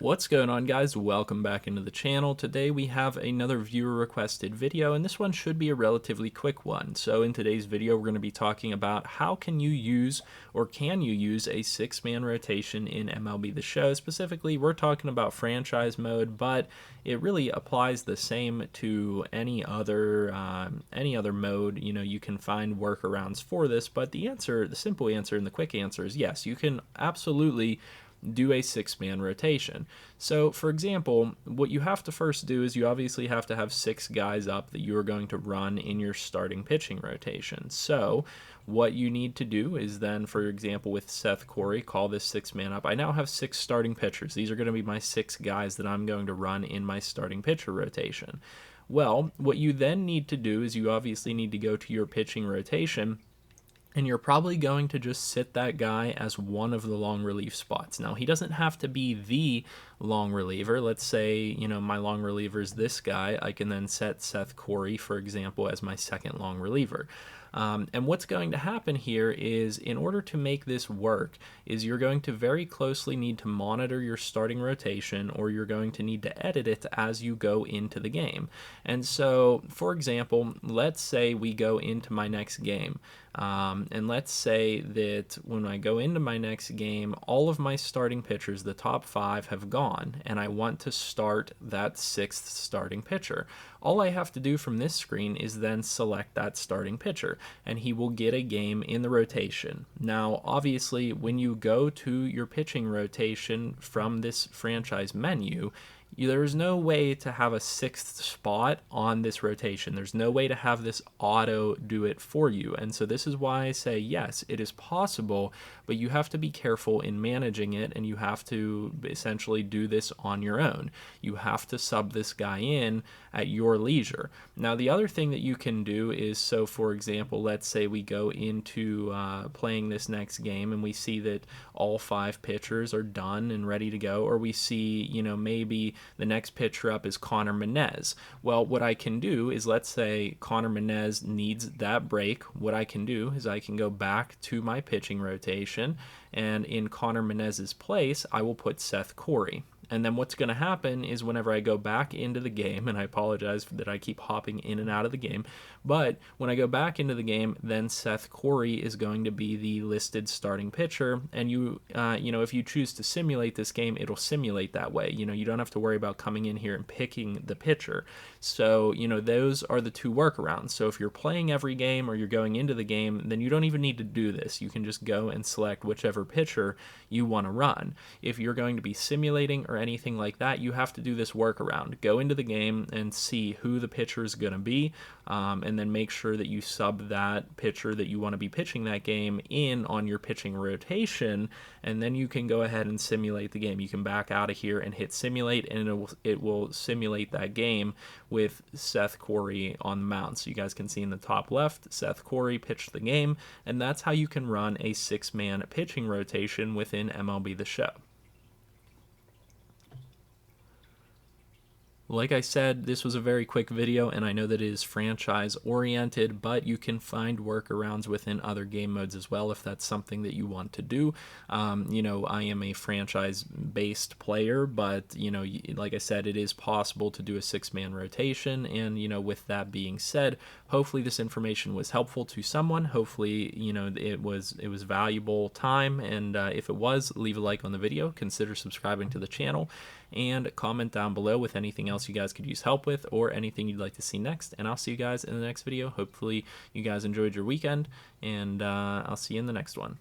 What's going on, guys? Welcome back into the channel. Today we have another viewer requested video, and this one should be a relatively quick one. So in today's video we're going to be talking about how can you use a six-man rotation in MLB The Show. Specifically, we're talking about franchise mode, but it really applies the same to any other mode. You can find workarounds for this, but the simple answer and the quick answer is yes, you can absolutely do a six-man rotation. So for example, what you have to first do is you obviously have to have six guys up that you are going to run in your starting pitching rotation. So what you need to do is then, for example, with Seth Corey, call this six-man up. I now have six starting pitchers. These are going to be my six guys that I'm going to run in my starting pitcher rotation. Well, what you then need to do is you obviously need to go to your pitching rotation, and you're probably going to just sit that guy as one of the long relief spots. Now, he doesn't have to be the long reliever. Let's say, my long reliever is this guy. I can then set Seth Corey, for example, as my second long reliever. And what's going to happen here is, in order to make this work, is you're going to very closely need to monitor your starting rotation, or you're going to need to edit it as you go into the game. And so, for example, let's say we go into my next game. And let's say that when I go into my next game, all of my starting pitchers, the top five, have gone, and I want to start that sixth starting pitcher. All I have to do from this screen is then select that starting pitcher, and he will get a game in the rotation. Now, obviously, when you go to your pitching rotation from this franchise menu, there's no way to have a sixth spot on this rotation. There's no way to have this auto do it for you. And so this is why I say, yes, it is possible, but you have to be careful in managing it, and you have to essentially do this on your own. You have to sub this guy in at your leisure. Now, the other thing that you can do is, so for example, let's say we go into playing this next game and we see that all five pitchers are done and ready to go, or we see, maybe the next pitcher up is Connor Menez. Well, what I can do is, let's say Connor Menez needs that break. What I can do is I can go back to my pitching rotation, and in Connor Menez's place, I will put Seth Corey. And then what's going to happen is, whenever I go back into the game, and I apologize that I keep hopping in and out of the game, but when I go back into the game, then Seth Corey is going to be the listed starting pitcher. And if you choose to simulate this game, it'll simulate that way. You don't have to worry about coming in here and picking the pitcher. So, those are the two workarounds. So if you're playing every game or you're going into the game, then you don't even need to do this. You can just go and select whichever pitcher you want to run. If you're going to be simulating or anything like that, you have to do this workaround. Go into the game and see who the pitcher is going to be, and then make sure that you sub that pitcher that you want to be pitching that game in on your pitching rotation, and then you can go ahead and simulate the game. You can back out of here and hit simulate, and it will simulate that game with Seth Corey on the mound. So you guys can see in the top left, Seth Corey pitched the game, and that's how you can run a six-man pitching rotation within MLB The Show. Like I said, this was a very quick video, and I know that it is franchise oriented, but you can find workarounds within other game modes as well if that's something that you want to do. I am a franchise based player, but like I said, it is possible to do a six-man rotation. And with that being said, hopefully this information was helpful to someone. Hopefully it was valuable time, and if it was, leave a like on the video, consider subscribing to the channel, and comment down below with anything else you guys could use help with, or anything you'd like to see next. And I'll see you guys in the next video. Hopefully you guys enjoyed your weekend, and I'll see you in the next one.